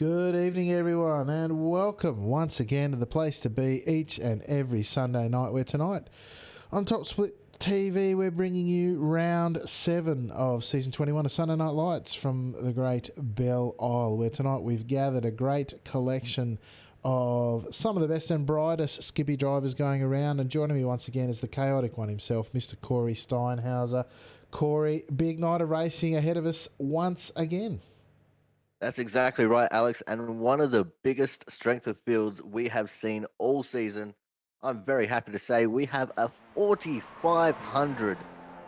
Good evening, everyone, and welcome once again to the place to be each and every Sunday night. Where tonight on Top Split TV, we're bringing you round 7 of season 21 of Sunday Night Lights from the great Belle, where tonight we've gathered a great collection of some of the best and brightest Skippy drivers going around. And joining me once again is the chaotic one himself, Mr. Corey Steinhauser. Corey, big night of racing ahead of us once again. That's exactly right, Alex. And one of the biggest strength of fields we have seen all season. I'm very happy to say we have a 4,500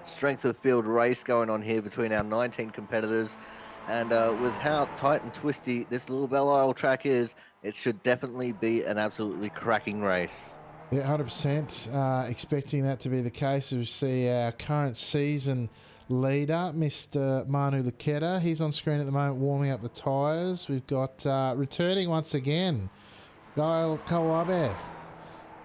strength of field race going on here between our 19 competitors. And with how tight and twisty this little Belle Isle track is, it should definitely be an absolutely cracking race. Yeah, 100%. Expecting that to be the case as we see our current season leader, Mr. Manu Luketa. He's on screen at the moment warming up the tyres. We've got returning once again, Gail Kawabe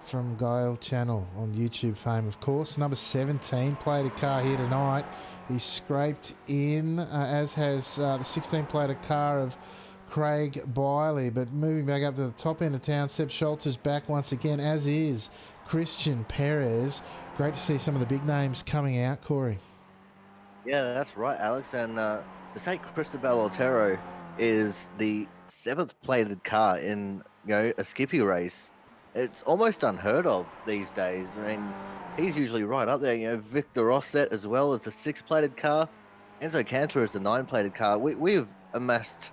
from Gail Channel on YouTube fame, of course. Number 17 plated car here tonight. He's scraped in, as has the 16 plated car of Craig Biley. But moving back up to the top end of town, Seb Schultz is back once again, as is Christian Perez. Great to see some of the big names coming out, Corey. Yeah, that's right, Alex. And to say Cristobal Otero is the 7th plated car in a Skippy race, it's almost unheard of these days. I mean, he's usually right up there. Victor Rosset as well as the 6th plated car. Enzo Cantor is the 9 plated car. We've amassed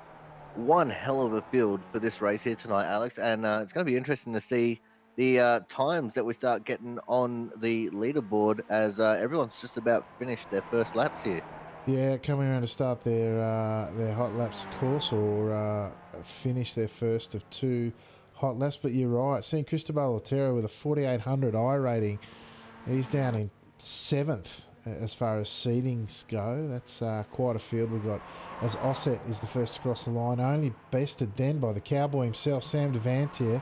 one hell of a field for this race here tonight, Alex, and it's going to be interesting to see the times that we start getting on the leaderboard as everyone's just about finished their first laps here. Yeah, coming around to start their hot laps course, or finish their first of 2 hot laps. But you're right, seeing Cristobal Otero with a 4,800 I rating, he's down in 7th as far as seedings go. That's quite a field we've got, as Osset is the first to cross the line, only bested then by the cowboy himself, Sam Devantier,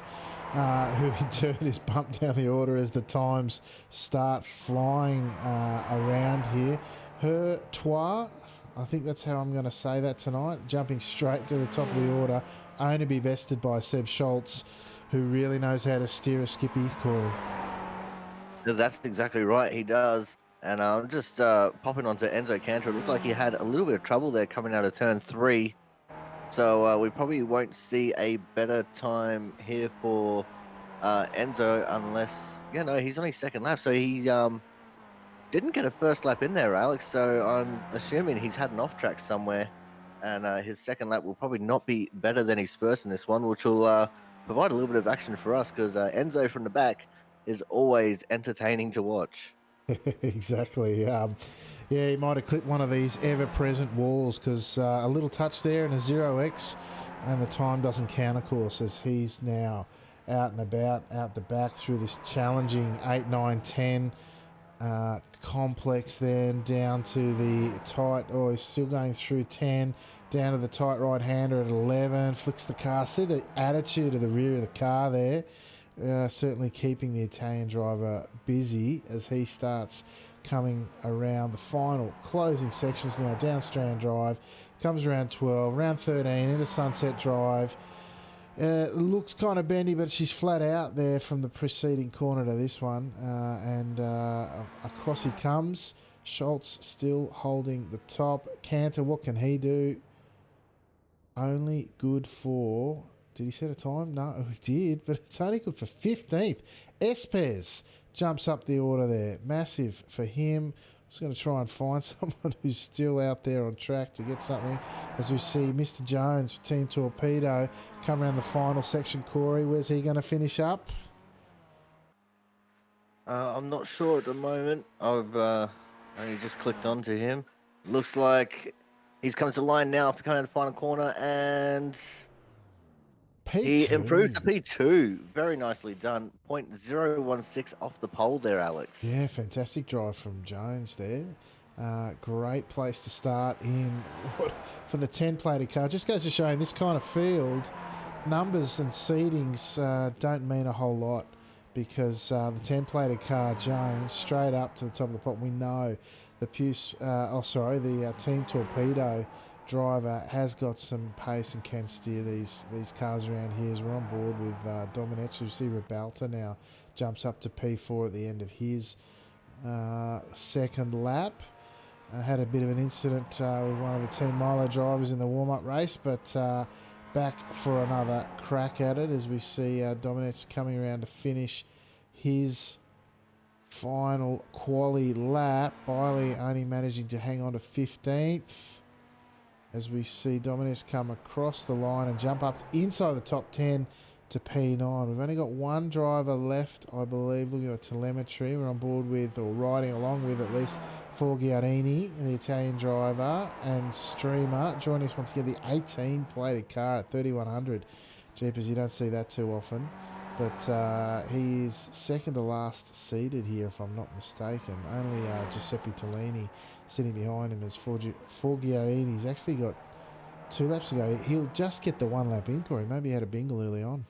who in turn is bumped down the order as the times start flying around here. Her Trois, I think that's how I'm going to say that tonight, jumping straight to the top of the order, only be bested by Seb Schultz, who really knows how to steer a Skippy, Corey. That's exactly right, he does. And I'm just popping onto Enzo Cantor. It looked like he had a little bit of trouble there coming out of turn 3. So we probably won't see a better time here for Enzo unless, he's only second lap. So he didn't get a first lap in there, Alex. So I'm assuming he's had an off track somewhere. And his second lap will probably not be better than his first in this one, which will provide a little bit of action for us because Enzo from the back is always entertaining to watch. Exactly. Yeah, he might have clipped one of these ever-present walls because a little touch there and a 0x, and the time doesn't count, of course, as he's now out and about, out the back through this challenging 8, 9, 10 complex, then down to the tight, he's still going through 10, down to the tight right-hander at 11, flicks the car. See the attitude of the rear of the car there. Certainly keeping the Italian driver busy as he starts coming around the final closing sections now. Down Strand Drive, comes around 12, around 13 into Sunset Drive. Looks kind of bendy, but she's flat out there from the preceding corner to this one. And across he comes. Schultz still holding the top. Cantor, what can he do? Only good for... Did he set a time? No, he did, but it's only good for 15th. Espes jumps up the order there. Massive for him. I'm just going to try and find someone who's still out there on track to get something as we see Mr. Jones for Team Torpedo come around the final section. Corey, where's he going to finish up? I'm not sure at the moment. I've only just clicked onto him. Looks like he's coming to the line now after coming out the final corner and... P2. He improved to P2. Very nicely done. 0.016 off the pole there, Alex. Yeah, fantastic drive from Jones there. Great place to start in for the 10-plated car. Just goes to show in this kind of field, numbers and seedings don't mean a whole lot because the 10-plated car, Jones, straight up to the top of the pot. We know the Team Torpedo driver has got some pace and can steer these cars around here. As we're on board with Domenech. You see Ribalta now jumps up to P4 at the end of his second lap. Had a bit of an incident with one of the Team Milo drivers in the warm-up race, but back for another crack at it as we see Domenech coming around to finish his final quali lap. Biley only managing to hang on to 15th as we see Domenech come across the line and jump up inside the top 10 to P9. We've only got one driver left, I believe, looking at telemetry. We're on board with, or riding along with, at least Forgiarini, the Italian driver, and Streamer joining us once again, the 18 plated car at 3100. Jeepers, you don't see that too often. But he is second to last seated here, if I'm not mistaken. Only Giuseppe Tellini sitting behind him as Forgiarini's actually got 2 laps to go. He'll just get the 1 lap in, Corey. Maybe he had a bingle early on.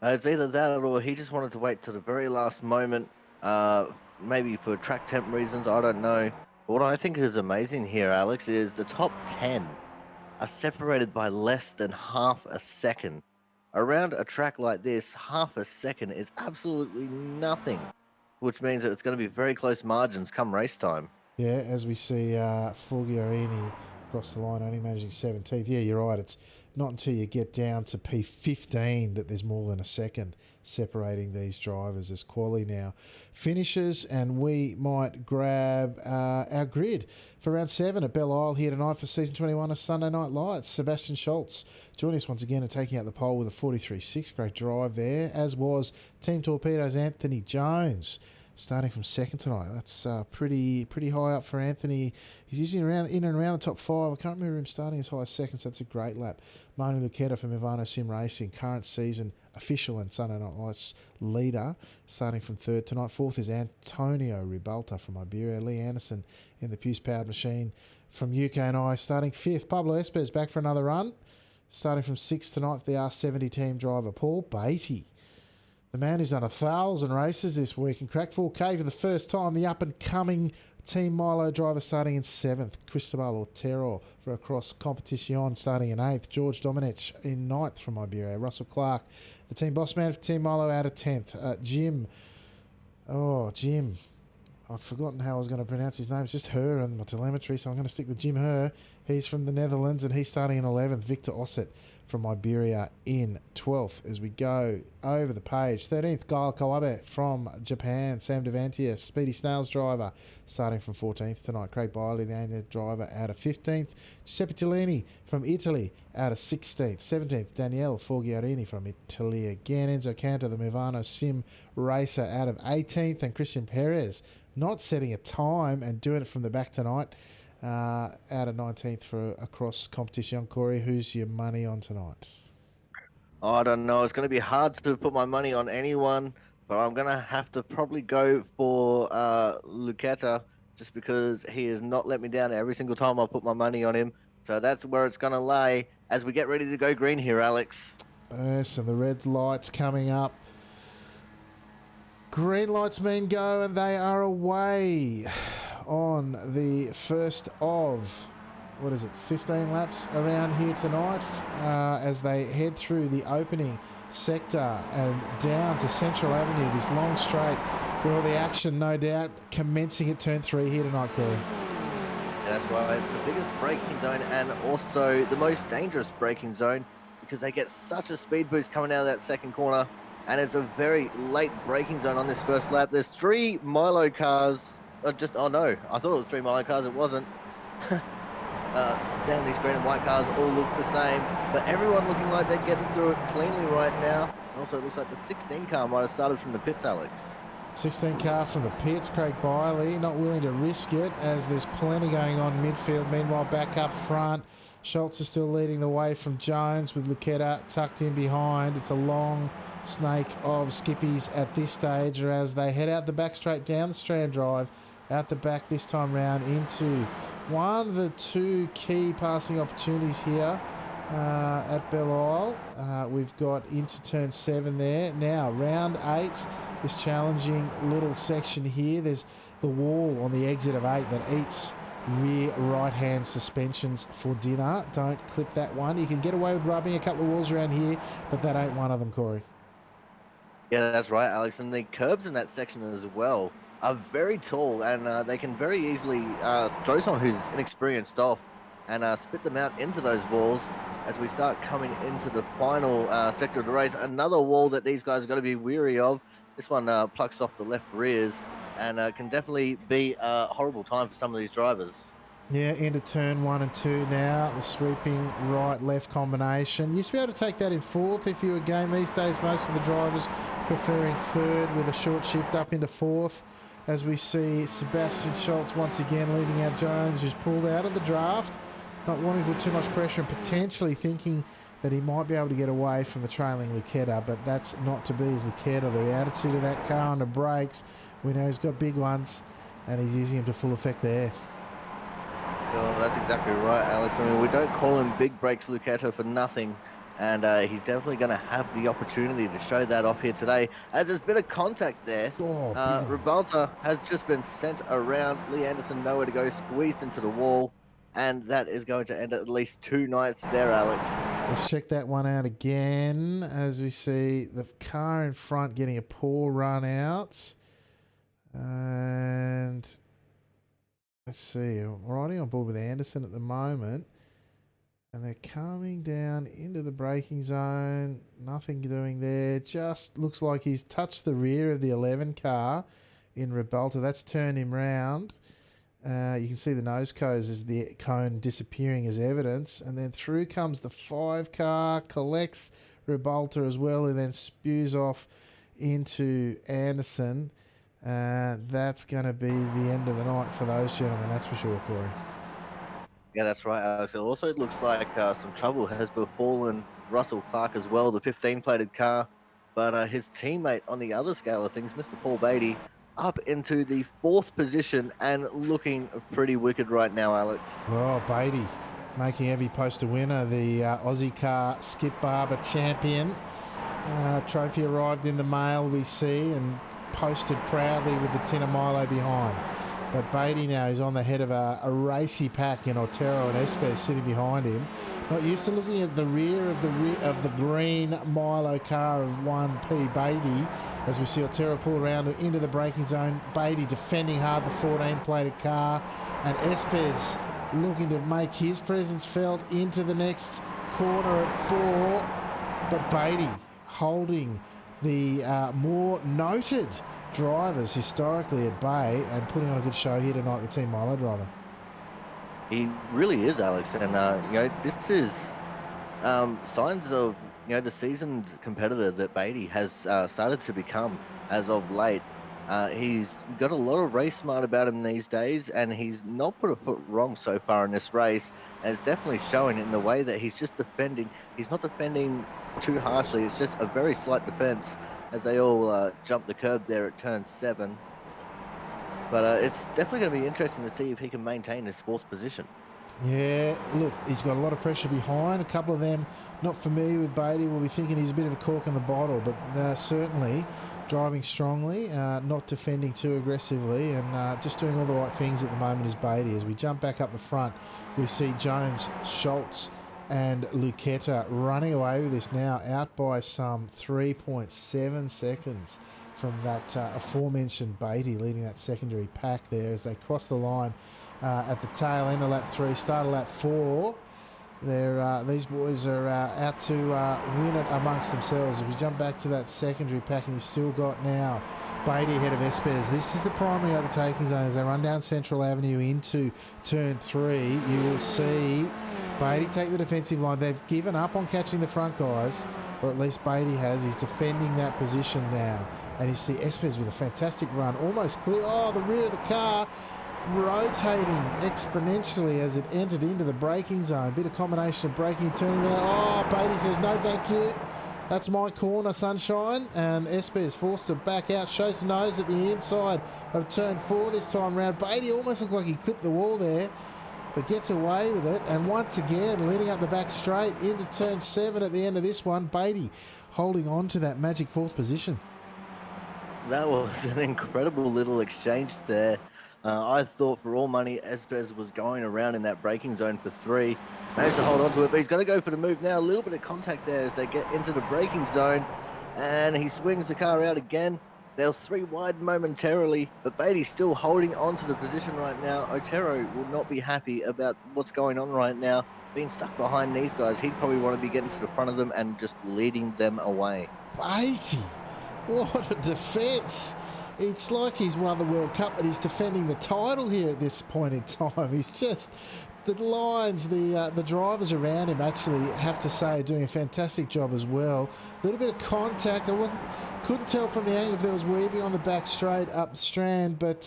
It's either that or he just wanted to wait to the very last moment, maybe for track temp reasons, I don't know. But what I think is amazing here, Alex, is the top 10 are separated by less than half a second. Around a track like this, half a second is absolutely nothing, which means that it's going to be very close margins come race time. Yeah, as we see Forgiarini across the line, only managing 17th. Yeah, you're right. It's not until you get down to P15 that there's more than a second separating these drivers as quali now finishes, and we might grab our grid for round 7 at Belle Isle here tonight for season 21 of Sunday Night Lights. Sebastian Schultz joining us once again and taking out the pole with a 43.6. Great drive there, as was Team Torpedo's Anthony Jones, starting from second tonight. That's pretty high up for Anthony. He's usually in and around the top 5. I can't remember him starting as high as second, so that's a great lap. Manu Lucchetta from Ivano Sim Racing, current season official and Sunday Night Lights leader, starting from third tonight. Fourth is Antonio Ribalta from Iberia. Lee Anderson in the Puce Powered Machine from UK&I, starting fifth. Pablo Espes back for another run, starting from sixth tonight for the R70 team driver. Paul Beatty, the man who's done 1,000 races this week and cracked 4K for the first time. The up-and-coming Team Milo driver starting in 7th. Cristobal Otero for a cross competition starting in 8th. George Domenech in 9th from Iberia. Russell Clark, the team boss man for Team Milo, out of 10th. Jim. I've forgotten how I was going to pronounce his name. It's just Her on my telemetry, so I'm going to stick with Jim Her. He's from the Netherlands, and he's starting in 11th. Victor Osset from Iberia in 12th as we go over the page. 13th, Gail Kawabe from Japan. Sam Devantier, Speedy Snails driver, starting from 14th tonight. Craig Biley, the Aina driver, out of 15th. Giuseppe Tellini from Italy, out of 16th. 17th, Daniele Forgiarini from Italy again. Enzo Canto, the Movano Sim racer, out of 18th. And Christian Perez, not setting a time and doing it from the back tonight, out of 19th for a cross competition. Corey, who's your money on tonight? I don't know. It's going to be hard to put my money on anyone, but I'm going to have to probably go for Lucchetta, just because he has not let me down every single time I put my money on him. So that's where it's going to lay as we get ready to go green here, Alex. Yes, and the red lights coming up. Green lights mean go, and they are away on the first of, 15 laps around here tonight, as they head through the opening sector and down to Central Avenue, this long straight where all the action, no doubt, commencing at turn 3 here tonight, Corey. Yeah, that's right. It's the biggest braking zone and also the most dangerous braking zone, because they get such a speed boost coming out of that second corner, and it's a very late braking zone on this first lap. There's 3 Milo cars. I thought it was 3 Milo cars. It wasn't. Damn, these green and white cars all look the same, but everyone looking like they're getting through it cleanly right now. Also, it looks like the 16 car might have started from the pits, Alex. 16 car from the pits. Craig Biley not willing to risk it as there's plenty going on midfield. Meanwhile, back up front, Schultz is still leading the way from Jones with Lucchetta tucked in behind. It's a long snake of skippies at this stage as they head out the back straight down the Strand Drive, out the back this time round into one of the 2 key passing opportunities here at Belle Isle. We've got into turn 7 there. Now, round 8, this challenging little section here. There's the wall on the exit of 8 that eats rear right-hand suspensions for dinner. Don't clip that one. You can get away with rubbing a couple of walls around here, but that ain't one of them, Corey. Yeah, that's right, Alex. And the curbs in that section as well are very tall, and they can very easily throw someone who's inexperienced off and spit them out into those walls as we start coming into the final sector of the race. Another wall that these guys are going to be weary of. This one plucks off the left rears and can definitely be a horrible time for some of these drivers. Yeah, into turn 1 and 2 now. The sweeping right-left combination. You used to be able to take that in fourth if you were game. These days, most of the drivers preferring third with a short shift up into fourth. As we see Sebastian Schultz once again leading out Jones, who's pulled out of the draft, not wanting to put too much pressure and potentially thinking that he might be able to get away from the trailing Lucchetta, but that's not to be as Lucchetta. The attitude of that car on the brakes, we know he's got big ones, and he's using them to full effect there. Oh, that's exactly right, Alex. I mean, we don't call him Big Breaks Lucchetta for nothing. And he's definitely going to have the opportunity to show that off here today, as there's been a contact there. Ribalta has just been sent around. Lee Anderson nowhere to go, squeezed into the wall. And that is going to end at least 2 nights there, Alex. Let's check that one out again as we see the car in front getting a poor run out. And let's see, I'm riding on board with Anderson at the moment. And they're coming down into the braking zone. Nothing doing there. Just looks like he's touched the rear of the 11 car in Ribalta. That's turned him round. You can see the nose cones as the cone disappearing as evidence. And then through comes the 5 car, collects Ribalta as well, and then spews off into Anderson. That's going to be the end of the night for those gentlemen, that's for sure, Corey. Yeah, that's right, Alex. It also looks like some trouble has befallen Russell Clark as well, the 15-plated car. But his teammate on the other scale of things, Mr. Paul Beatty, up into the 4th position and looking pretty wicked right now, Alex. Oh, Beatty making heavy poster winner, the Aussie car Skip Barber champion. Trophy arrived in the mail, we see, and posted proudly with the tin of Milo behind. But Beatty now is on the head of a racy pack in Otero and Espes sitting behind him. Not used to looking at the rear of the green Milo car of 1P Beatty as we see Otero pull around into the braking zone. Beatty defending hard the 14-plated car, and Espes looking to make his presence felt into the next corner at 4. But Beatty holding the more noted drivers historically at Bay and putting on a good show here tonight, the Team Milo driver. He really is, Alex, and this is signs of the seasoned competitor that Beatty has started to become as of late. He's got a lot of race smart about him these days, and he's not put a foot wrong so far in this race, and it's definitely showing in the way that he's just defending. He's not defending too harshly, it's just a very slight defense as they all jump the curb there at turn 7. But it's definitely going to be interesting to see if he can maintain his 4th position. Yeah, look, he's got a lot of pressure behind. A couple of them not familiar with Beatty will be thinking he's a bit of a cork in the bottle, but they're certainly driving strongly, not defending too aggressively, and just doing all the right things at the moment is Beatty. As we jump back up the front, we see Jones, Schultz and Lucchetta running away with this now, out by some 3.7 seconds from that aforementioned Beatty leading that secondary pack there as they cross the line at the tail end of lap 3, start of lap 4. These boys are out to win it amongst themselves. As we jump back to that secondary pack, and you've still got now Beatty ahead of Espes. This is the primary overtaking zone as they run down Central Avenue into turn 3. You will see Beatty take the defensive line. They've given up on catching the front guys, or at least Beatty has. He's defending that position now. And you see Espes with a fantastic run, almost clear. Oh, the rear of the car rotating exponentially as it entered into the braking zone. Bit of combination of braking and turning there. Oh, Beatty says, no thank you. That's my corner, sunshine. And Espes forced to back out, shows the nose at the inside of turn 4 this time round. Beatty almost looked like he clipped the wall there, but gets away with it. And once again, leading up the back straight into turn 7 at the end of this one. Beatty holding on to that magic 4th position. That was an incredible little exchange there I thought for all money, Espes was going around in that braking zone for 3. Managed to hold on to it, but he's going to go for the move now. A little bit of contact there as they get into the braking zone, and he swings the car out again. They're 3 wide momentarily, but Beatty's still holding on to the position right now. Otero will not be happy about what's going on right now. Being stuck behind these guys, he'd probably want to be getting to the front of them and just leading them away. Beatty, what a defence. It's like he's won the World Cup, but he's defending the title here at this point in time. He's just, the lines, the drivers around him actually have to say are doing a fantastic job as well. A little bit of contact. Couldn't tell from the angle if there was weaving on the back straight up the strand, but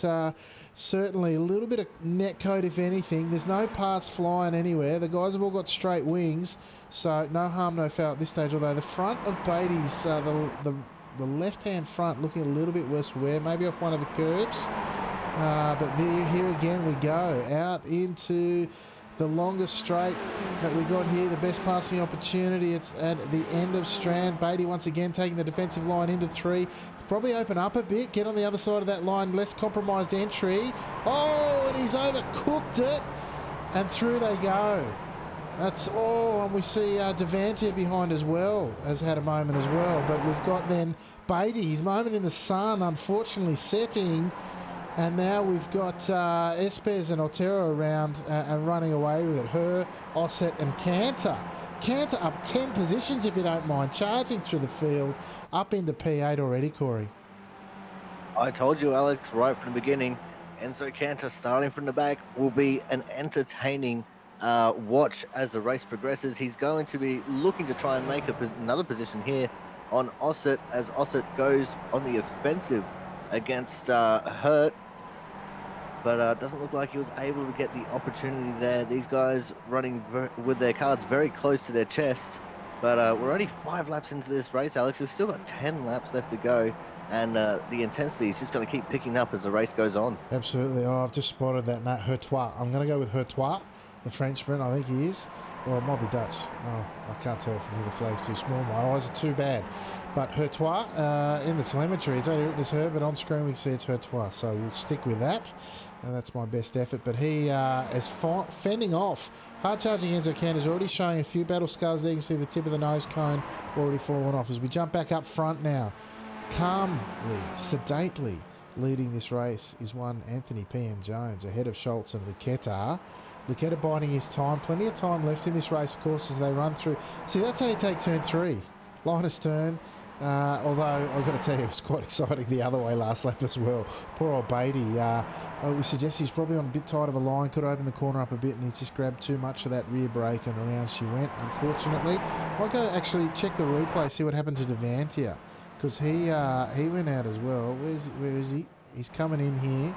certainly a little bit of net coat if anything. There's no parts flying anywhere. The guys have all got straight wings, so no harm, no foul at this stage. Although the front of Beatty's, the left-hand front looking a little bit worse wear, maybe off one of the curbs. But here again we go, out into the longest straight that we got here, the best passing opportunity. It's at the end of strand. Beatty once again taking the defensive line into 3. Probably open up a bit, get on the other side of that line, less compromised entry. Oh, and he's overcooked it, and through they go. That's all, and we see Devante behind as well, has had a moment as well. But we've got then Beatty, his moment in the sun, unfortunately setting. And now we've got Espes and Otero around and running away with it. Her, Osset and Cantor. Cantor up 10 positions, if you don't mind, charging through the field, up into P8 already, Corey. I told you, Alex, right from the beginning, Enzo Cantor starting from the back will be an entertaining watch as the race progresses. He's going to be looking to try and make another position here on Osset as Osset goes on the offensive against Hurt, but doesn't look like he was able to get the opportunity there. These guys running with their cards very close to their chest, but we're only 5 laps into this race, Alex. We've still got 10 laps left to go, and the intensity is just going to keep picking up as the race goes on. Absolutely. Oh, I've just spotted that. Nat Hurtois. I'm going to go with Hurtois, the Frenchman, I think he is. Or it might be Dutch. Oh, I can't tell from here. The flag's too small. My eyes are too bad. But Hurtois, in the telemetry, it's only written as her, but on screen we can see it's Hurtois. So we'll stick with that. And that's my best effort. But he is fending off. Hard-charging Enzo Cantor is already showing a few battle scars there. You can see the tip of the nose cone already fallen off. As we jump back up front now, calmly, sedately leading this race is one Anthony P.M. Jones ahead of Schultz and Lucchetta. Lucchetta biding his time. Plenty of time left in this race, of course, as they run through. See, that's how you take turn 3. Linus turn. Although I've got to tell you, it was quite exciting the other way last lap as well. Poor old Beatty. We suggest he's probably on a bit tight of a line. Could open the corner up a bit, and he's just grabbed too much of that rear brake, and around she went, unfortunately. I'll go actually check the replay, see what happened to Devantia, because he went out as well. Where is he? He's coming in here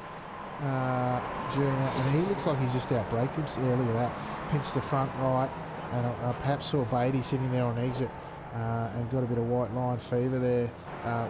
during that, and he looks like he's just out-braked him. Yeah, look at that. Pinched the front right, and perhaps saw Beatty sitting there on exit. And got a bit of white line fever there,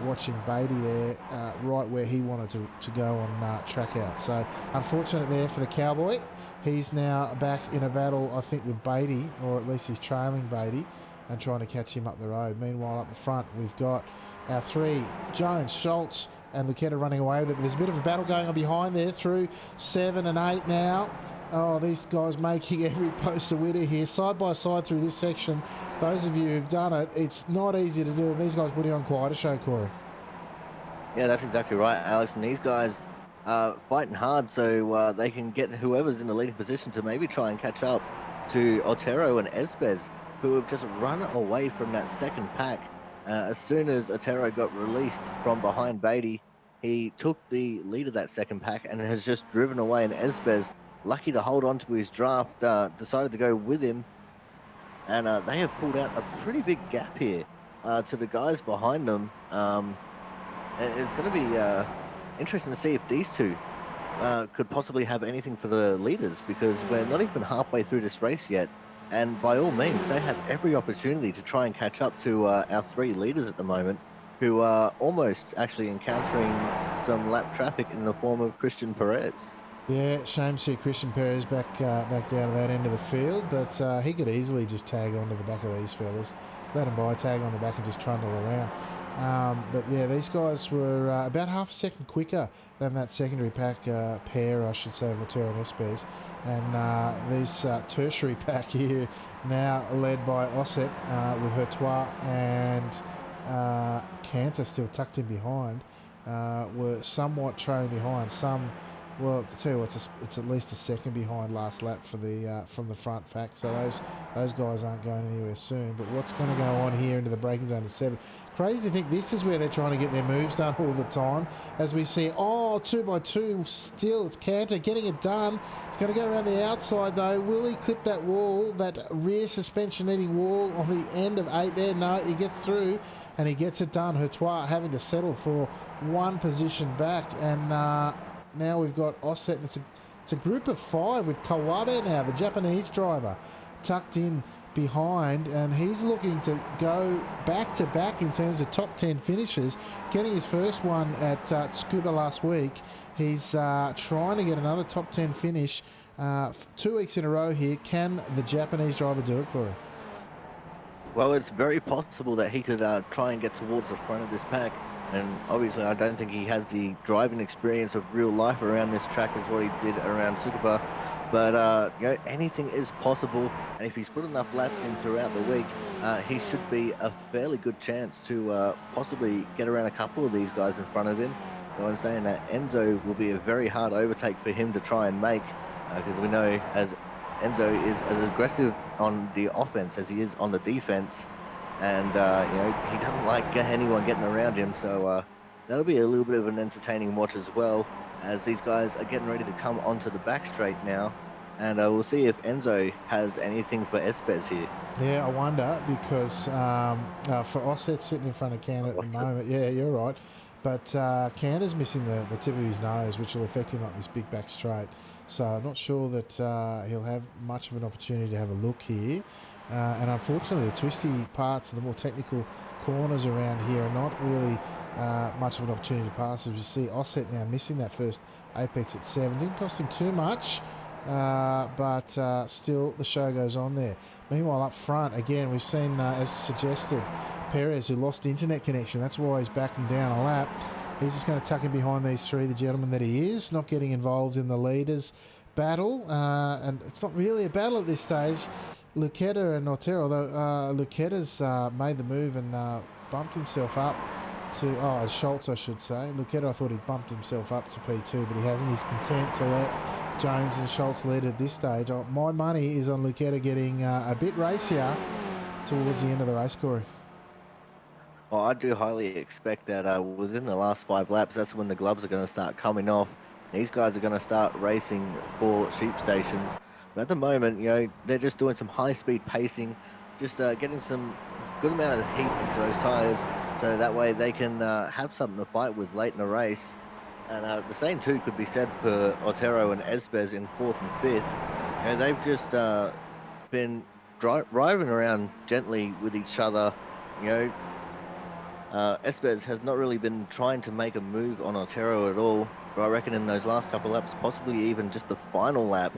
watching Beatty there, right where he wanted to go on track out. So unfortunate there for the Cowboy. He's now back in a battle, I think, with Beatty, or at least he's trailing Beatty and trying to catch him up the road. Meanwhile, up the front, we've got our 3, Jones, Schultz, and Lucchetta running away with it. But there's a bit of a battle going on behind there through 7 and 8 now. Oh, these guys making every post a winner here, side by side through this section. Those of you who've done it, it's not easy to do. These guys putting on quite a show, Corey. Yeah, that's exactly right, Alex. And these guys are fighting hard so they can get whoever's in the leading position to maybe try and catch up to Otero and Espes, who have just run away from that second pack. As soon as Otero got released from behind Beatty, he took the lead of that second pack and has just driven away. And Espes, lucky to hold on to his draft, decided to go with him. And they have pulled out a pretty big gap here to the guys behind them. It's going to be interesting to see if these two could possibly have anything for the leaders, because we're not even halfway through this race yet. And by all means, they have every opportunity to try and catch up to our 3 leaders at the moment, who are almost actually encountering some lap traffic in the form of Christian Perez. Yeah, shame to see Christian Perez back down to that end of the field, but he could easily just tag onto the back of these fellas. Let him by, tag on the back and just trundle around. But yeah, these guys were about half a second quicker than that secondary pack pair, I should say, of Otero and Espes. And these tertiary pack here now led by Osset with Hertois and Cantor still tucked in behind, were somewhat trailing behind. Well, to tell you what, it's at least a second behind last lap for the from the front pack. So those guys aren't going anywhere soon. But what's going to go on here into the braking zone at 7? Crazy to think this is where they're trying to get their moves done all the time. As we see, 2x2 still. It's Cantor getting it done. It's going to go around the outside though. Will he clip that wall, that rear suspension needing wall on the end of 8 there? No, he gets through and he gets it done. Hertois having to settle for one position back, and now we've got Osset, and it's a group of 5 with Kawabe now, the Japanese driver, tucked in behind, and he's looking to go back to back in terms of top 10 finishes, getting his first one at Tsukuba last week. He's trying to get another top 10 finish 2 weeks in a row here. Can the Japanese driver do it, Corey? Well, it's very possible that he could try and get towards the front of this pack. And obviously, I don't think he has the driving experience of real life around this track as what he did around Tsukuba. But anything is possible. And if he's put enough laps in throughout the week, he should be a fairly good chance to possibly get around a couple of these guys in front of him. So I'm saying that Enzo will be a very hard overtake for him to try and make, because we know as Enzo is as aggressive on the offense as he is on the defense. And, he doesn't like anyone getting around him. So that'll be a little bit of an entertaining watch as well, as these guys are getting ready to come onto the back straight now. And we'll see if Enzo has anything for Espes here. Yeah, I wonder, because for Osset sitting in front of Cantor at the moment, yeah, you're right. But Cantor's missing the tip of his nose, which will affect him up this big back straight. So I'm not sure that he'll have much of an opportunity to have a look here. And unfortunately, the twisty parts and the more technical corners around here are not really much of an opportunity to pass. As you see, Osset now missing that first apex at 7. Didn't cost him too much, but still the show goes on there. Meanwhile, up front, again, we've seen, as suggested, Perez, who lost internet connection. That's why he's backing down a lap. He's just going to tuck in behind these 3, the gentleman that he is, not getting involved in the leaders' battle. And it's not really a battle at this stage. Lucchetta and Otero, although Lucchetta's made the move and bumped himself up to, Schultz, I should say. Lucchetta, I thought he'd bumped himself up to P2, but he hasn't. He's content to let Jones and Schultz lead at this stage. My money is on Lucchetta getting a bit racier towards the end of the race, Corey. Well, I do highly expect that within the last 5 laps, that's when the gloves are going to start coming off. These guys are going to start racing for sheep stations. But at the moment, they're just doing some high-speed pacing, just getting some good amount of heat into those tires, so that way they can have something to fight with late in the race. And the same too could be said for Otero and Espes in 4th and 5th. They've just been driving around gently with each other. Espes has not really been trying to make a move on Otero at all. But I reckon in those last couple of laps, possibly even just the final lap,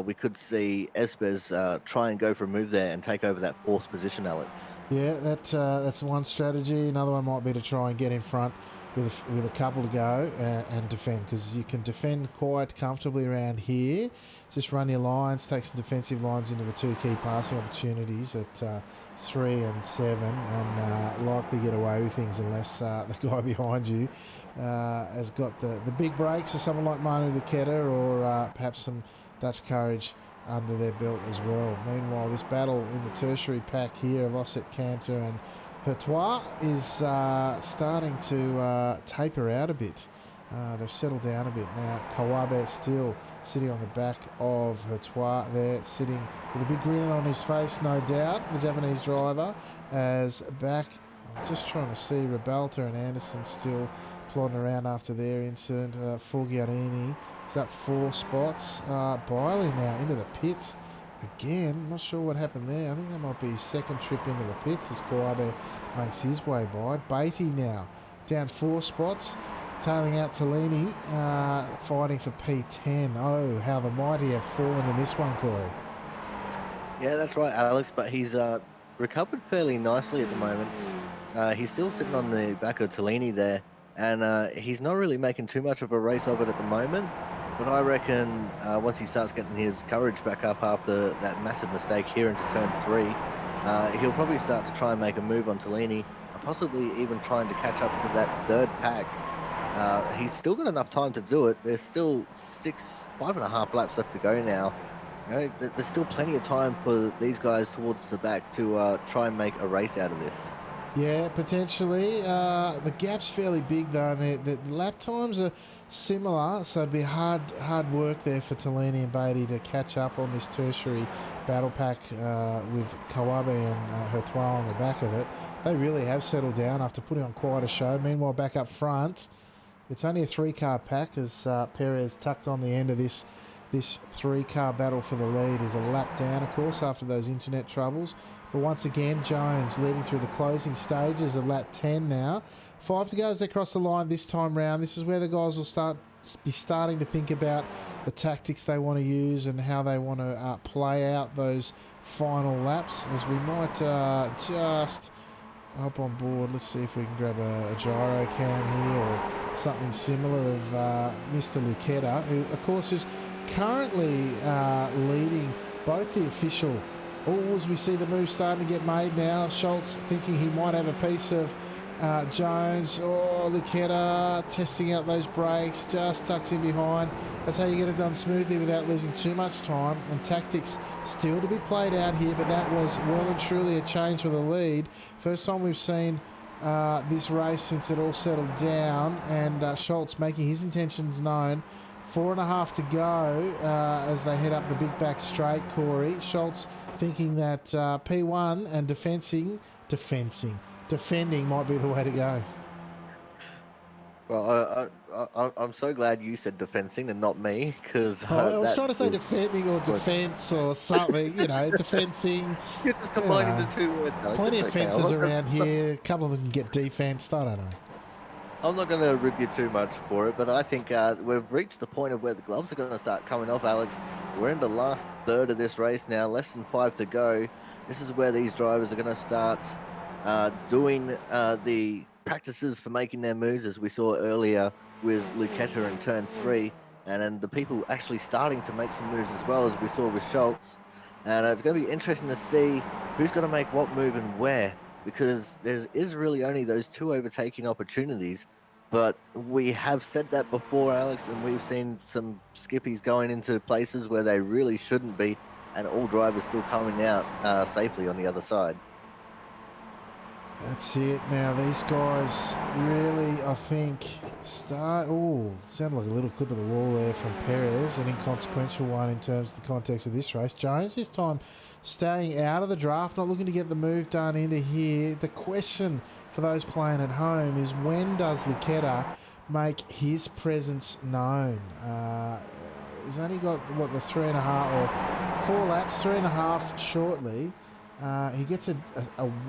we could see Espes try and go for a move there and take over that 4th position, Alex. Yeah, that's one strategy. Another one might be to try and get in front with a couple to go and defend, because you can defend quite comfortably around here. Just run your lines, take some defensive lines into the 2 key passing opportunities at 3 and 7, and likely get away with things unless the guy behind you has got the big brakes of someone like Manu Lucchetta, or perhaps some Dutch courage under their belt as well. Meanwhile, this battle in the tertiary pack here of Osset, Cantor and Hertois is starting to taper out a bit. They've settled down a bit now. Kawabe still sitting on the back of Hertois there, sitting with a big grin on his face, no doubt, the Japanese driver. As back, I'm just trying to see, Rebelta and Anderson still plodding around after their incident. Forgiarini is up 4 spots. Biley now into the pits again. Not sure what happened there. I think that might be his 2nd trip into the pits as Kawabe makes his way by. Beatty now down 4 spots, tailing out Tellini, fighting for P10. Oh, how the mighty have fallen in this one, Corey. Yeah, that's right, Alex, but he's recovered fairly nicely at the moment. He's still sitting on the back of Tellini there, and he's not really making too much of a race of it at the moment. But I reckon once he starts getting his courage back up after that massive mistake here into turn three, he'll probably start to try and make a move on Tellini, and possibly even trying to catch up to that third pack. He's still got enough time to do it. There's still 5.5 laps left to go now. You know, there's still plenty of time for these guys towards the back to try and make a race out of this. Yeah, potentially. The gap's fairly big though, and the lap times are similar, so it'd be hard work there for Tellini and Beatty to catch up on this tertiary battle pack with Kawabe and Hertois on the back of it. They really have settled down after putting on quite a show. Meanwhile, back up front, it's only a 3-car pack as Perez tucked on the end of this 3-car battle for the lead is a lap down, of course, after those internet troubles. But once again, Jones leading through the closing stages of lap 10 now. 5 to go as they cross the line this time round. This is where the guys will be starting to think about the tactics they want to use and how they want to play out those final laps, as we might just hop on board. Let's see if we can grab a gyro cam here or something similar of Mr. Lucchetta, who, of course, is currently leading both the official. As we see the move starting to get made now. Schultz thinking he might have a piece of Jones. Lucchetta testing out those brakes, just tucks in behind. That's how you get it done smoothly without losing too much time. And tactics still to be played out here, but that was well and truly a change for the lead. First time we've seen this race since it all settled down, and Schultz making his intentions known. 4.5 to go as they head up the big back straight, Corey. Schultz thinking that P1 and defending might be the way to go. Well, I'm so glad you said defensing and not me, because I was trying to say defending or defence or something, defensing. You're just combining the two words. Plenty of fences around here. A couple of them can get defenced. I don't know. I'm not going to rip you too much for it, but I think we've reached the point of where the gloves are going to start coming off, Alex. We're in the last third of this race now, less than 5 to go. This is where these drivers are going to start doing the practices for making their moves, as we saw earlier with Lucchetta in turn 3, and then the people actually starting to make some moves as well, as we saw with Schultz. And it's going to be interesting to see who's going to make what move and where, because there is really only those 2 overtaking opportunities. But we have said that before, Alex, and we've seen some skippies going into places where they really shouldn't be, and all drivers still coming out safely on the other side. That's it. Now, these guys really, I think, sounded like a little clip of the wall there from Perez, an inconsequential one in terms of the context of this race. Jones this time staying out of the draft, not looking to get the move done into here. The question for those playing at home is, when does Lucchetta make his presence known? He's only got, the 3.5 or 4 laps, 3.5 shortly. He gets a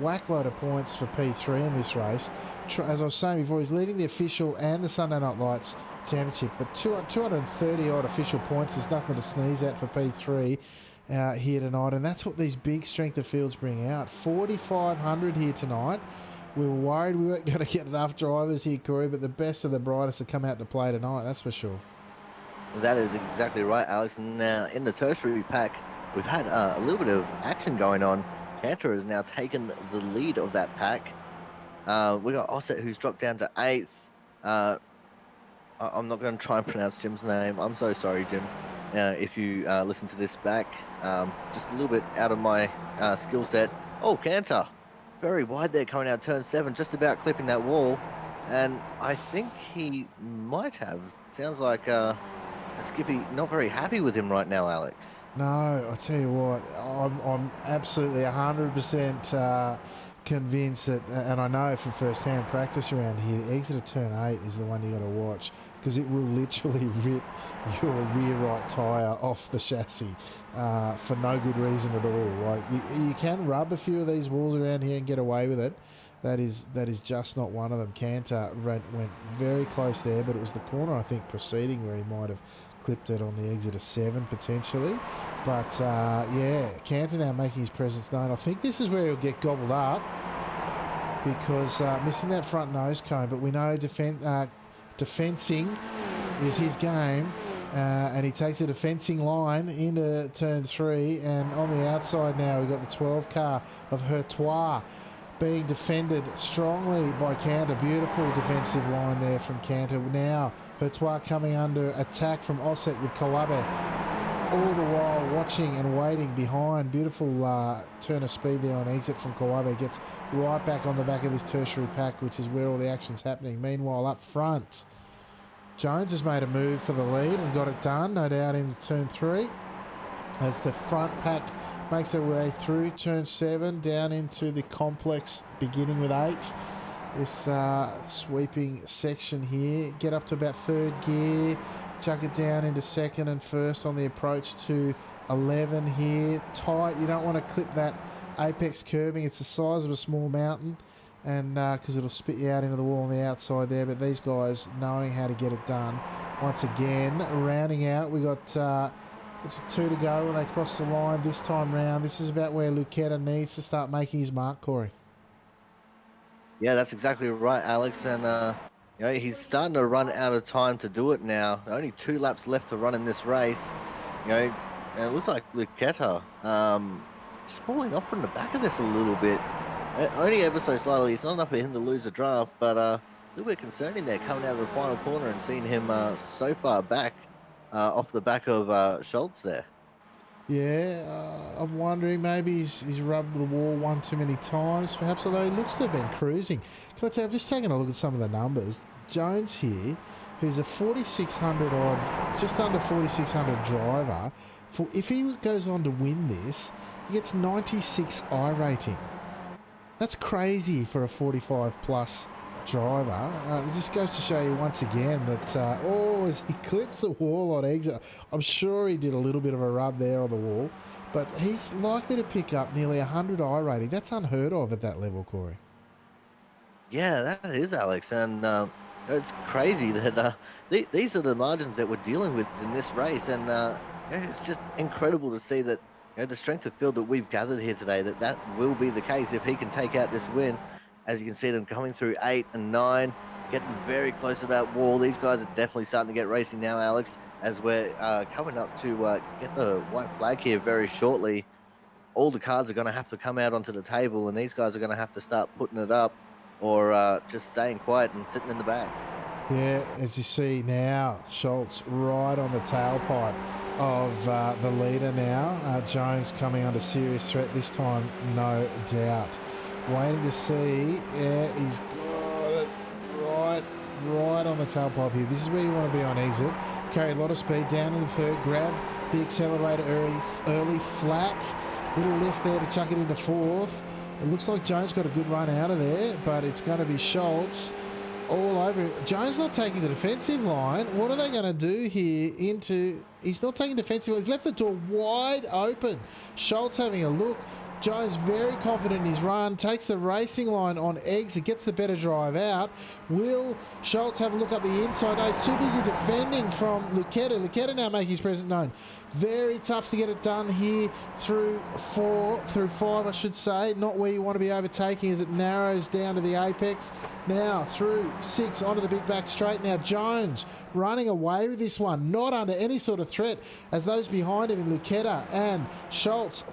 whack load of points for P3 in this race. As I was saying before, he's leading the official and the Sunday Night Lights championship, but 230 odd official points is nothing to sneeze at for P3 here tonight, and that's what these big strength of fields bring out. 4,500 here tonight. We were worried we weren't going to get enough drivers here, Corey, but the best of the brightest have come out to play tonight, that's for sure. That is exactly right, Alex. And in the tertiary pack, we've had a little bit of action going on. Cantor has now taken the lead of that pack. We got Osset, who's dropped down to 8th. I'm not going to try and pronounce Jim's name. I'm so sorry, Jim. If you listen to this back, just a little bit out of my skill set. Oh, Cantor, very wide there, coming out turn 7, just about clipping that wall. And I think he might have. Sounds like Skippy not very happy with him right now, Alex. No, I tell you what, I'm absolutely 100% convinced that, and I know from first-hand practice around here, the exit of turn 8 is the one you got to watch, because it will literally rip your rear right tyre off the chassis for no good reason at all. Like you can rub a few of these walls around here and get away with it. That is just not one of them. Cantor went very close there, but it was the corner, I think, preceding where he might have clipped it on the exit of 7 potentially. But yeah, Cantor now making his presence known. I think this is where he'll get gobbled up. because missing that front nose cone, but we know defensing is his game. And he takes a defensing line into turn 3, and on the outside now we've got the 12 car of Hertois being defended strongly by Cantor. Beautiful defensive line there from Cantor. Now Hertois coming under attack from Offset with Kawabe, all the while watching and waiting behind. Beautiful turn of speed there on exit from Kawabe. Gets right back on the back of this tertiary pack, which is where all the action's happening. Meanwhile, up front, Jones has made a move for the lead and got it done, no doubt, into turn 3. As the front pack makes their way through turn 7, down into the complex, beginning with 8. This sweeping section here. Get up to about 3rd gear. Chuck it down into 2nd and 1st on the approach to 11 here. Tight, you don't want to clip that apex curbing. It's the size of a small mountain, and because it'll spit you out into the wall on the outside there. But these guys knowing how to get it done. Once again, rounding out, we got it's 2 to go when they cross the line this time round. This is about where Lucetta needs to start making his mark, Corey. Yeah, that's exactly right, Alex. And you know, he's starting to run out of time to do it now. Only 2 laps left to run in this race. You know, and it looks like Lucetta just falling off from the back of this a little bit. Only ever so slightly. It's not enough for him to lose a draft, but a little bit concerning there coming out of the final corner and seeing him so far back off the back of Schultz there. Yeah, I'm wondering maybe he's rubbed the wall one too many times, perhaps, although he looks to have been cruising. Can I tell you, I've just taken a look at some of the numbers. Jones here, who's a 4,600 odd, just under 4,600 driver, if he goes on to win this, he gets 96 I rating. That's crazy for a 45 plus driver. It just goes to show you once again that as he clips the wall on exit, I'm sure he did a little bit of a rub there on the wall, but he's likely to pick up nearly 100 I rating. That's unheard of at that level, Corey. Yeah, that is, Alex, and it's crazy that these are the margins that we're dealing with in this race, and yeah, it's just incredible to see that, you know, the strength of field that we've gathered here today, that will be the case if he can take out this win. As you can see them coming through 8 and 9, getting very close to that wall. These guys are definitely starting to get racing now, Alex, as we're coming up to get the white flag here very shortly. All the cards are going to have to come out onto the table, and these guys are going to have to start putting it up or just staying quiet and sitting in the back. Yeah, as you see now, Schultz right on the tailpipe of the leader now. Jones coming under serious threat this time, no doubt. Waiting to see. Yeah, he's got it right on the tailpipe here. This is where you want to be on exit. Carry a lot of speed down into 3rd. Grab the accelerator early flat. Little lift there to chuck it into 4th. It looks like Jones got a good run out of there, but it's going to be Schultz all over it. Jones not taking the defensive line. What are they going to do here he's not taking defensive line. He's left the door wide open. Schultz having a look. Jones very confident in his run, takes the racing line on exit, gets the better drive out. Will Schultz have a look up the inside? No, he's too busy defending from Lucetta. Lucetta now making his presence known. Very tough to get it done here through 5, I should say. Not where you want to be overtaking as it narrows down to the apex. Now through 6 onto the big back straight. Now Jones running away with this one, not under any sort of threat as those behind him in Lucetta and Schultz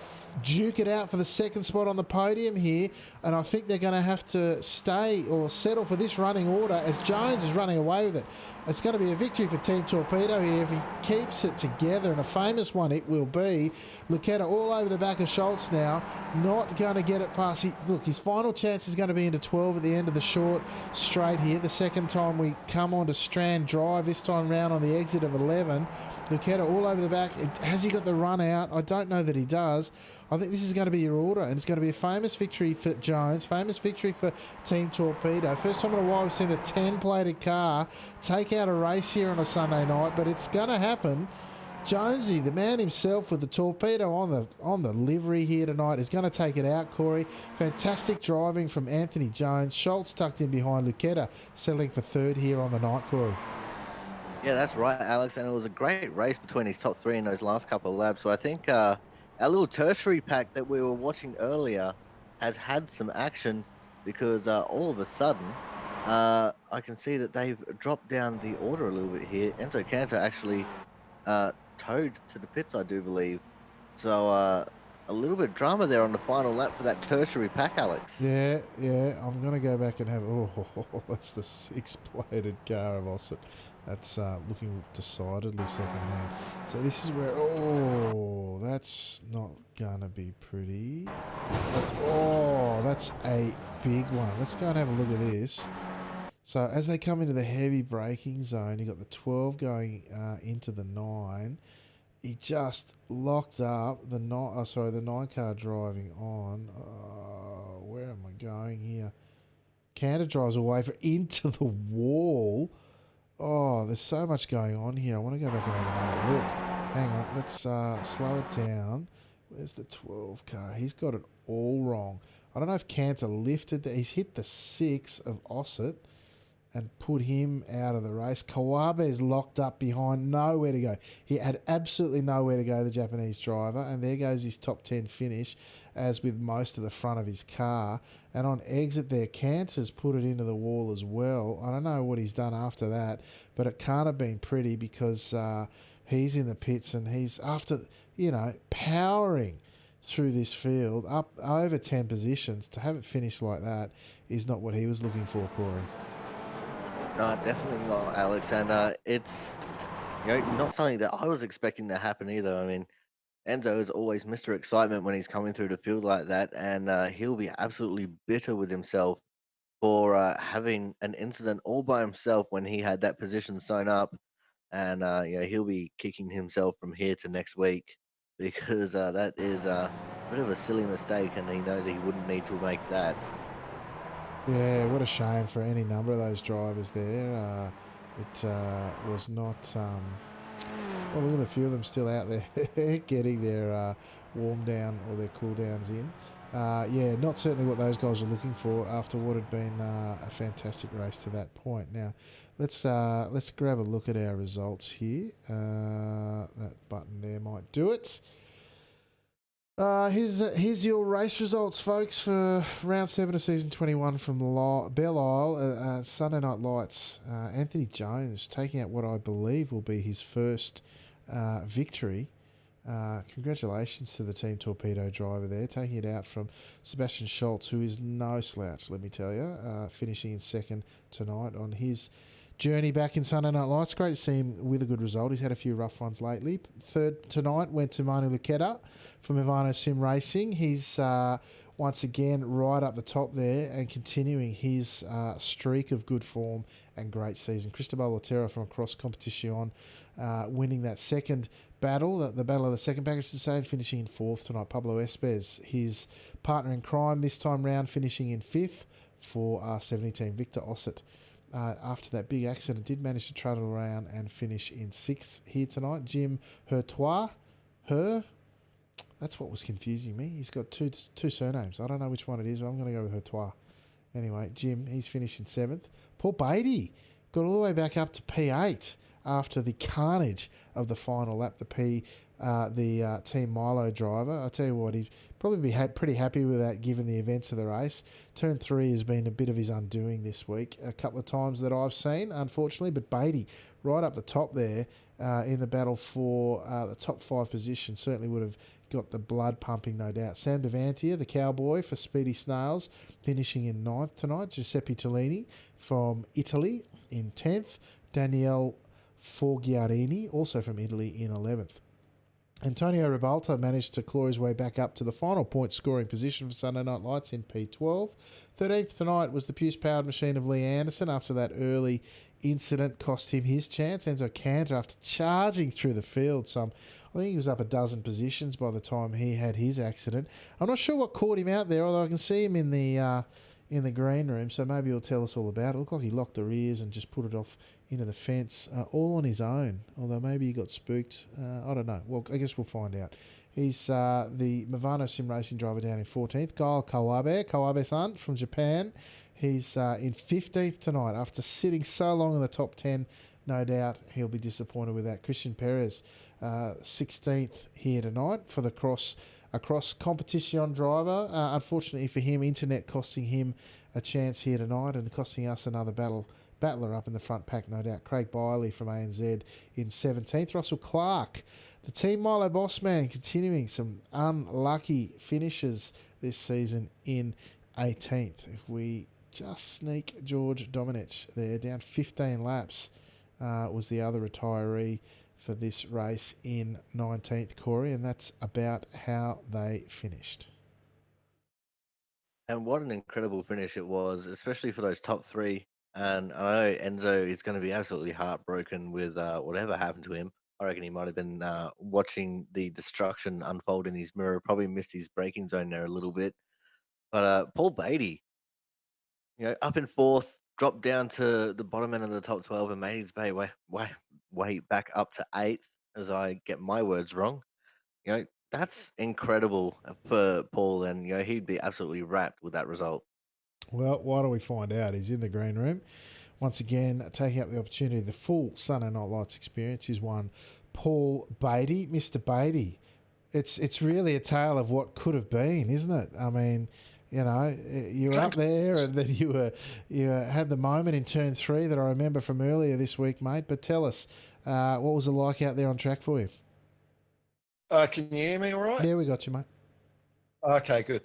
duke it out for the 2nd spot on the podium here, and I think they're going to have to stay or settle for this running order as Jones is running away with it. It's going to be a victory for Team Torpedo here if he keeps it together, and a famous one it will be. Lucetta all over the back of Schultz now, not going to get it past. Look, his final chance is going to be into 12 at the end of the short straight here. The second time we come on to Strand Drive, this time round on the exit of 11. Lucetta all over the back. Has he got the run out? I don't know that he does. I think this is going to be your order, and it's going to be a famous victory for Jones, famous victory for Team Torpedo. First time in a while we've seen the 10-plated car take out a race here on a Sunday night, but it's going to happen. Jonesy, the man himself with the torpedo on the livery here tonight, is going to take it out, Corey. Fantastic driving from Anthony Jones. Schultz tucked in behind Lucetta, settling for 3rd here on the night, Corey. Yeah, that's right, Alex, and it was a great race between his top 3 in those last couple of laps. So I think our little tertiary pack that we were watching earlier has had some action. because all of a sudden, I can see that they've dropped down the order a little bit here. Enzo Cantor actually towed to the pits, I do believe. So a little bit of drama there on the final lap for that tertiary pack, Alex. Yeah, yeah. I'm gonna go back and have. Oh, that's the six-bladed car of Ossett. That's looking decidedly second-hand. So this is where. Oh, that's not gonna be pretty. That's a big one. Let's go and have a look at this. So as they come into the heavy braking zone, you got the 12 going into the 9. He just locked up the 9. Oh, sorry, the 9 car driving on. Where am I going here? Cantor drives away into the wall. Oh, there's so much going on here. I want to go back and have another look. Hang on, let's slow it down. Where's the 12 car? He's got it all wrong. I don't know if Cantor lifted. He's hit the 6 of Ossett and put him out of the race. Kawabe is locked up behind, nowhere to go. He had absolutely nowhere to go, the Japanese driver, and there goes his top 10 finish, as with most of the front of his car. And on exit there, Cantor's put it into the wall as well. I don't know what he's done after that, but it can't have been pretty because he's in the pits and he's after, powering through this field, up over 10 positions. To have it finish like that is not what he was looking for, Corey. No, definitely not, Alex. And it's not something that I was expecting to happen either. I mean, Enzo is always Mr. Excitement when he's coming through the field like that, and he'll be absolutely bitter with himself for having an incident all by himself when he had that position sewn up, and he'll be kicking himself from here to next week because that is a bit of a silly mistake, and he knows he wouldn't need to make that. Yeah, what a shame for any number of those drivers there. It was not. Well, look at a few of them still out there getting their warm down or their cool downs in. Not certainly what those guys are looking for after what had been a fantastic race to that point. Now, let's grab a look at our results here. That button there might do it. Here's your race results, folks, for round 7 of season 21 from Belle Isle, Sunday Night Lights. Anthony Jones taking out what I believe will be his first victory. Congratulations to the Team Torpedo driver there, taking it out from Sebastian Schultz, who is no slouch, let me tell you, finishing in second tonight on his journey back in Sunday Night Lights. Great to see him with a good result. He's had a few rough ones lately. Third tonight went to Manu Lucchetta from Ivano Sim Racing. He's once again right up the top there and continuing his streak of good form and great season. Cristobal Otero from Across Competition winning that second battle, the battle of the second package to say, finishing in fourth tonight. Pablo Espes, his partner in crime this time round, finishing in fifth for R70 team. Victor Ossett, after that big accident, did manage to trundle around and finish in sixth here tonight. Jim Hertois, that's what was confusing me. He's got two surnames. I don't know which one it is. I'm going to go with Hertois. Anyway, Jim, he's finished in seventh. Paul Beatty got all the way back up to P8 after the carnage of the final lap. The Team Milo driver. I tell you what, he'd probably be pretty happy with that given the events of the race. Turn 3 has been a bit of his undoing this week, a couple of times that I've seen, unfortunately. But Beatty, right up the top there in the battle for the top 5 position, certainly would have got the blood pumping, no doubt. Sam Devantia, the cowboy for Speedy Snails, finishing in 9th tonight. Giuseppe Tellini from Italy in 10th. Danielle Forgiarini, also from Italy, in 11th. Antonio Ribalta managed to claw his way back up to the final point scoring position for Sunday Night Lights in P12. 13th tonight was the Puce-powered machine of Lee Anderson after that early incident cost him his chance. Enzo Cantor, after charging through the field I think he was up a dozen positions by the time he had his accident. I'm not sure what caught him out there, although I can see him in the green room, so maybe he'll tell us all about it. Looked like he locked the rears and just put it off into the fence, all on his own, although maybe he got spooked. I don't know. Well, I guess we'll find out. He's the Movano Sim Racing driver down in 14th. Gael Kawabe-san from Japan. He's in 15th tonight after sitting so long in the top 10. No doubt he'll be disappointed with that. Christian Perez, 16th here tonight for the Cross a cross competition driver. Unfortunately for him, internet costing him a chance here tonight and costing us another battler up in the front pack, no doubt. Craig Biley from ANZ in 17th. Russell Clark, the Team Milo boss man, continuing some unlucky finishes this season in 18th. If we just sneak George Domenech there, down 15 laps, was the other retiree for this race in 19th, Corey, and that's about how they finished. And what an incredible finish it was, especially for those top three. And I know Enzo is going to be absolutely heartbroken with whatever happened to him. I reckon he might have been watching the destruction unfold in his mirror, probably missed his braking zone there a little bit. But Paul Beatty, up in fourth, dropped down to the bottom end of the top 12 and made his way back up to eighth as I get my words wrong. That's incredible for Paul, and he'd be absolutely wrapped with that result. Well, why don't we find out? He's in the green room. Once again, taking up the opportunity, the full Sunday Night Lights experience is one Paul Beatty. Mr. Beatty, it's really a tale of what could have been, isn't it? I mean, you were up there and then you had the moment in turn 3 that I remember from earlier this week, mate. But tell us, what was it like out there on track for you? Can you hear me all right? Yeah, we got you, mate. Okay, good.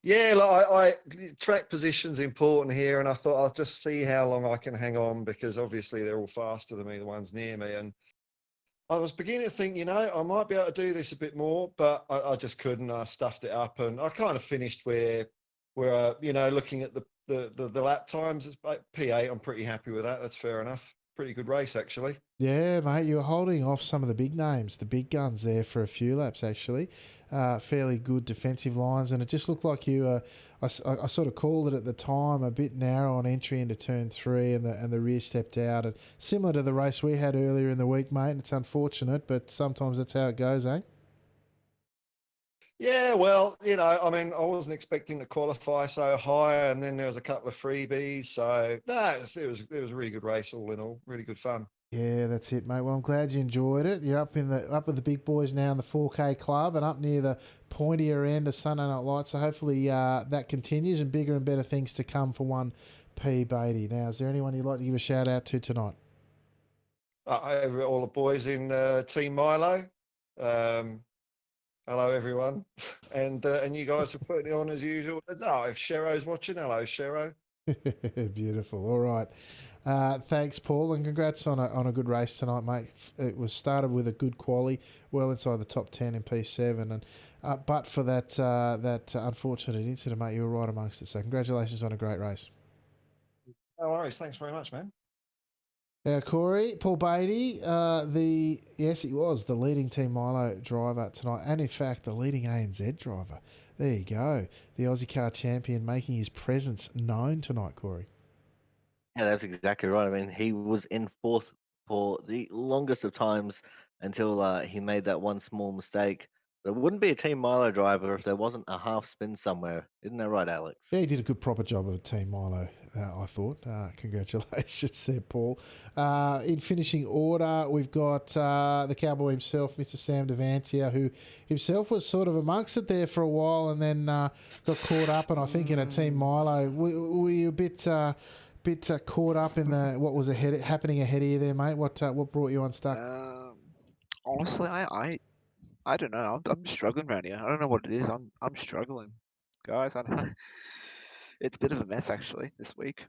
Yeah, I track position's important here, and I thought I'll just see how long I can hang on because obviously they're all faster than me, the ones near me. And I was beginning to think, I might be able to do this a bit more, but I just couldn't. I stuffed it up, and I kind of finished where looking at the lap times, it's like P8. I'm pretty happy with that. That's fair enough. Pretty good race, actually. Yeah, mate, you were holding off some of the big names, the big guns there for a few laps, actually. Fairly good defensive lines, and it just looked like you I sort of called it at the time, a bit narrow on entry into turn 3 and the rear stepped out. And similar to the race we had earlier in the week, mate, it's unfortunate, but sometimes that's how it goes, eh? Yeah, well, I mean, I wasn't expecting to qualify so high, and then there was a couple of freebies. So no, it was a really good race all in all, really good fun. Yeah, that's it, mate. Well, I'm glad you enjoyed it. You're up with the big boys now in the 4K club and up near the pointier end of Sunday Night Lights. So hopefully that continues and bigger and better things to come for one P Beatty. Now, is there anyone you'd like to give a shout out to tonight? All the boys in Team Milo. Hello, everyone, and you guys are putting it on as usual. Oh, if Shero's watching, hello, Shero. Beautiful. All right. Thanks, Paul, and congrats on a good race tonight, mate. It was started with a good quali, well inside the top 10 in P7, and but for that unfortunate incident, mate, you were right amongst it. So congratulations on a great race. No worries. Thanks very much, man. Corey, Paul Beatty, yes, he was the leading Team Milo driver tonight, and in fact, the leading ANZ driver. There you go. The Aussie car champion making his presence known tonight, Corey. Yeah, that's exactly right. I mean, he was in fourth for the longest of times until he made that one small mistake. But it wouldn't be a Team Milo driver if there wasn't a half spin somewhere. Isn't that right, Alex? Yeah, he did a good proper job of Team Milo, I thought. Congratulations there, Paul. In finishing order, we've got the cowboy himself, Mr. Sam Devantier, who himself was sort of amongst it there for a while and then got caught up, and I think in a Team Milo. Were you a bit caught up in what was happening ahead of you there, mate? What brought you unstuck? Honestly, I don't know. I'm struggling around here. I don't know what it is. I'm struggling, guys. I don't know. It's a bit of a mess actually this week.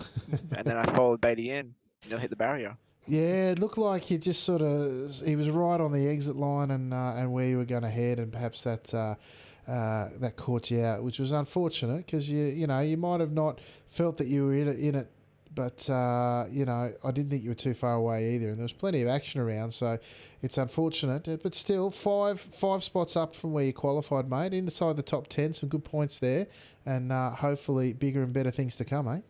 And then I followed Beatty in. Hit the barrier. Yeah, it looked like he just he was right on the exit line and where you were going to head, and perhaps that caught you out, which was unfortunate because you might have not felt that you were in it. But, I didn't think you were too far away either. And there was plenty of action around, so it's unfortunate. But still, five spots up from where you qualified, mate. Inside the top 10, some good points there. And hopefully bigger and better things to come, eh?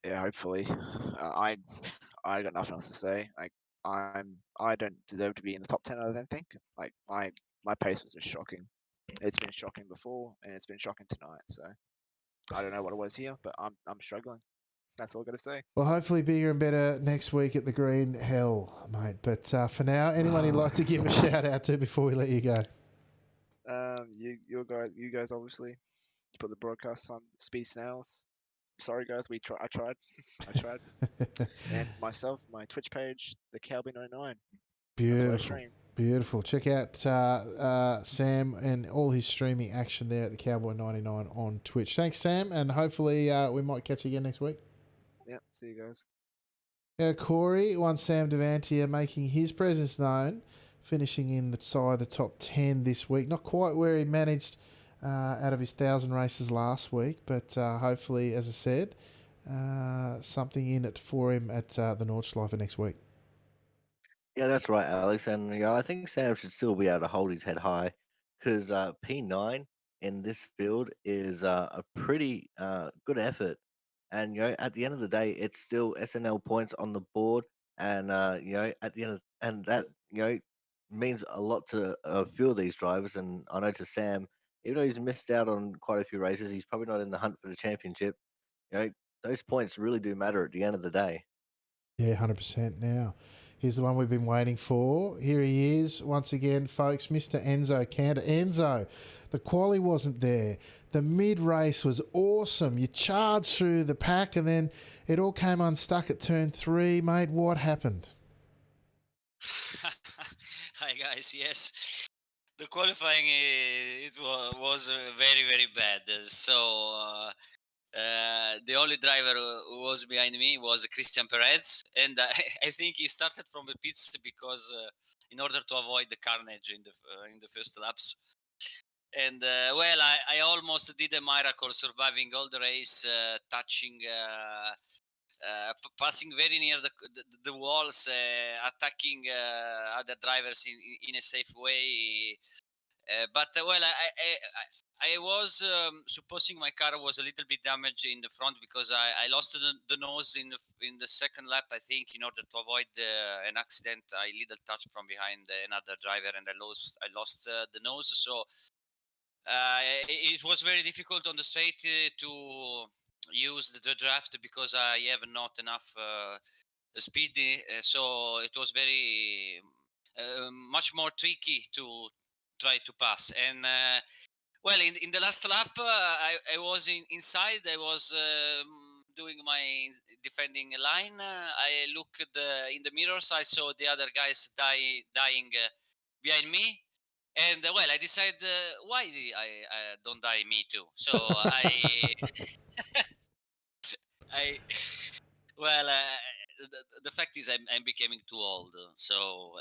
Yeah, hopefully. I got nothing else to say. I don't deserve to be in the top 10, I don't think. Like, my pace was just shocking. It's been shocking before, and it's been shocking tonight. So I don't know what it was here, but I'm struggling. That's all I got to say. Well, hopefully bigger and better next week at the Green Hell, mate. But for now, anyone you'd like to give a shout out to before we let you go? You guys obviously you put the broadcast on speed snails. Sorry guys, I tried, I tried. And myself, my Twitch page, the Calby99. That's where I Beautiful. stream. Beautiful. Check out Sam and all his streaming action there at the Cowboy 99 on Twitch. Thanks, Sam, and hopefully we might catch you again next week. Yeah, see you guys. Corey, one Sam Devantier making his presence known, finishing inside the top 10 this week. Not quite where he managed out of his 1,000 races last week, but hopefully, as I said, something in it for him at the Nordschleife next week. Yeah, that's right, Alex. And I think Sam should still be able to hold his head high because P9 in this field is a pretty good effort. And at the end of the day, it's still SNL points on the board, and at the end of, and that means a lot to a few of these drivers. And I know to Sam, even though he's missed out on quite a few races, he's probably not in the hunt for the championship. Those points really do matter at the end of the day. Yeah, 100% now. Here's the one we've been waiting for. Here he is once again, folks, Mr. Enzo Cantor. Enzo, the quali wasn't there. The mid-race was awesome. You charged through the pack and then it all came unstuck at turn 3. Mate, what happened? Hi guys, yes. The qualifying was very very bad. The only driver who was behind me was Christian Perez, and I think he started from the pits because in order to avoid the carnage in the first laps. And I almost did a miracle, surviving all the race, touching. Passing very near the walls, attacking other drivers in a safe way. I was supposing my car was a little bit damaged in the front because I lost the nose in the second lap, I think, in order to avoid an accident. I little touch from behind another driver and I lost the nose. So it was very difficult on the straight to use the draft because I have not enough speed. So it was very much more tricky to try to pass. And in the last lap, I was inside. I was doing my defending line. I looked in the mirrors. I saw the other guys dying behind me. And I decided why I don't die me too. So I the fact is I'm becoming too old. So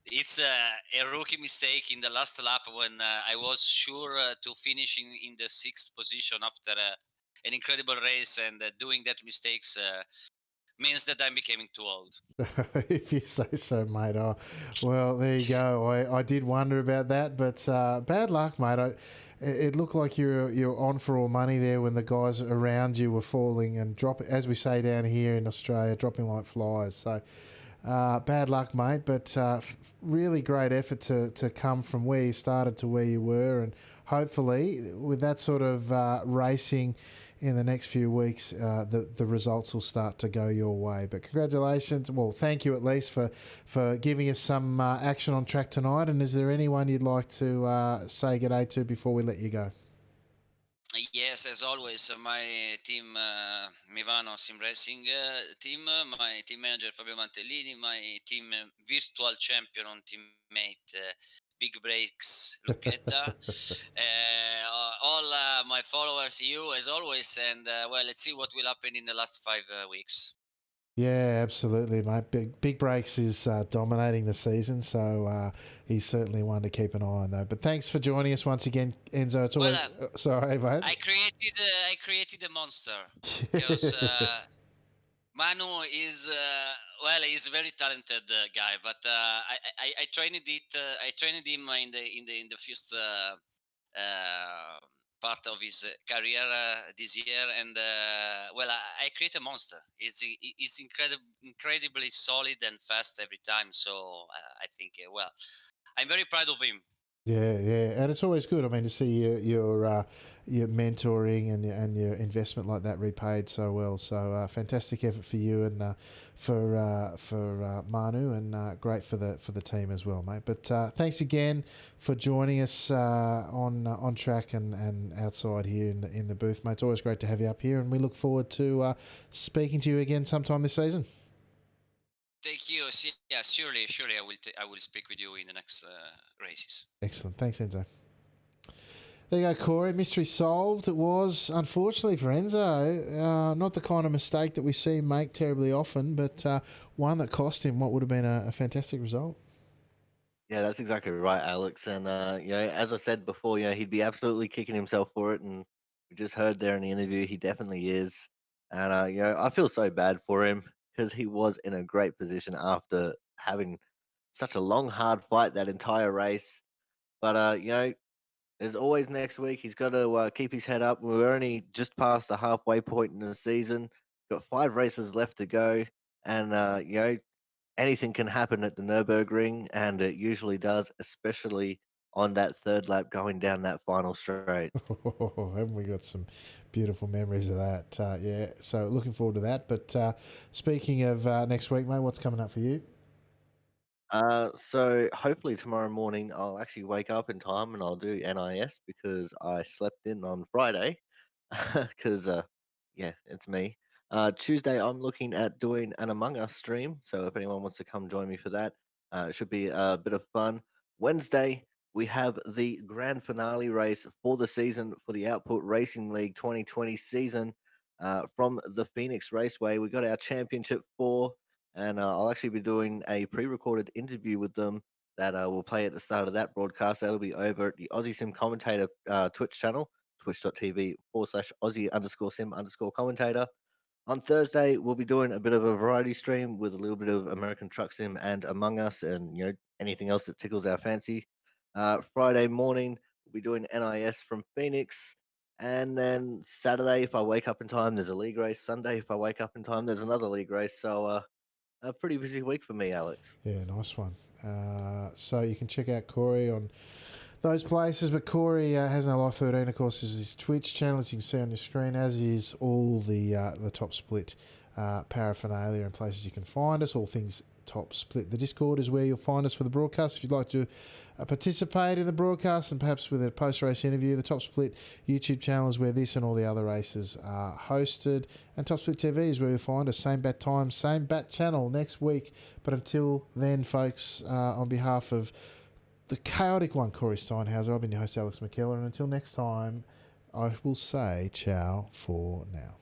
it's a rookie mistake in the last lap when I was sure to finish in the 6th position after an incredible race, and doing that mistakes means that I'm becoming too old. If you say so, mate. Oh, well, there you go. I did wonder about that, but bad luck, mate. It looked like you're on for all money there when the guys around you were falling and dropping, as we say down here in Australia, dropping like flies. So bad luck, mate. But really great effort to come from where you started to where you were, and hopefully with that sort of racing in the next few weeks, the results will start to go your way. But congratulations. Well, thank you at least for giving us some action on track tonight. And is there anyone you'd like to say good day to before we let you go? Yes, as always, my team, Mivano Sim Racing team, my team manager Fabio Mantellini, my team virtual champion on teammate Big Breaks Lucchetta, all my followers, you as always, and let's see what will happen in the last 5 weeks. Yeah, absolutely, mate. Big Breaks is dominating the season, so he's certainly one to keep an eye on, though. But thanks for joining us once again, Enzo. It's always sorry, mate. I created a monster because Manu is he's a very talented guy, but I trained it. I trained him in the first part of his career this year, and I create a monster. He's incredibly solid and fast every time. So I think I'm very proud of him. Yeah, yeah, and it's always good. I mean, to see your mentoring and your investment like that repaid so well. So fantastic effort for you and for Manu, and great for the team as well, mate. But thanks again for joining us on track and outside here in the booth, mate. It's always great to have you up here, and we look forward to speaking to you again sometime this season. Thank you. Yeah, surely, I will speak with you in the next races. Excellent. Thanks, Enzo. There you go, Corey. Mystery solved. It was, unfortunately for Enzo, not the kind of mistake that we see him make terribly often, but one that cost him what would have been a fantastic result. Yeah, that's exactly right, Alex. And as I said before, he'd be absolutely kicking himself for it. And we just heard there in the interview, he definitely is. And I feel so bad for him because he was in a great position after having such a long, hard fight that entire race. But there's always next week. He's got to keep his head up. We're only just past the halfway point in the season. Got 5 races left to go, and anything can happen at the Nurburgring, and it usually does, especially on that third lap going down that final straight. Haven't we got some beautiful memories of that? Yeah, so looking forward to that. But speaking of next week, mate, what's coming up for you? So hopefully tomorrow morning I'll actually wake up in time and I'll do NIS because I slept in on Friday. Because yeah, it's me. Tuesday I'm looking at doing an Among Us stream, so if anyone wants to come join me for that, it should be a bit of fun. Wednesday we have the grand finale race for the season for the Output Racing League 2020 season from the Phoenix Raceway. We got our championship 4, and I'll actually be doing a pre-recorded interview with them that will play at the start of that broadcast. That'll be over at the Aussie Sim Commentator Twitch channel, twitch.tv/Aussie_Sim_commentator. On Thursday, we'll be doing a bit of a variety stream with a little bit of American Truck Sim and Among Us, and anything else that tickles our fancy. Friday morning, we'll be doing NIS from Phoenix, and then Saturday, if I wake up in time, there's a league race. Sunday, if I wake up in time, there's another league race. So a pretty busy week for me, Alex. Yeah, nice one. So you can check out Corey on those places, but Corey has no Life 13, of course, is his Twitch channel, as you can see on your screen, as is all the top split paraphernalia and places you can find us, all things top split. The Discord is where you'll find us for the broadcast. If you'd like to participate in the broadcast and perhaps with a post-race interview, the Top Split YouTube channel is where this and all the other races are hosted, and Top Split TV is where you'll find us. Same bat time, same bat channel next week. But until then, folks, on behalf of the chaotic one, Corey Steinhauser, I've been your host, Alex McKellar, and until next time, I will say ciao for now.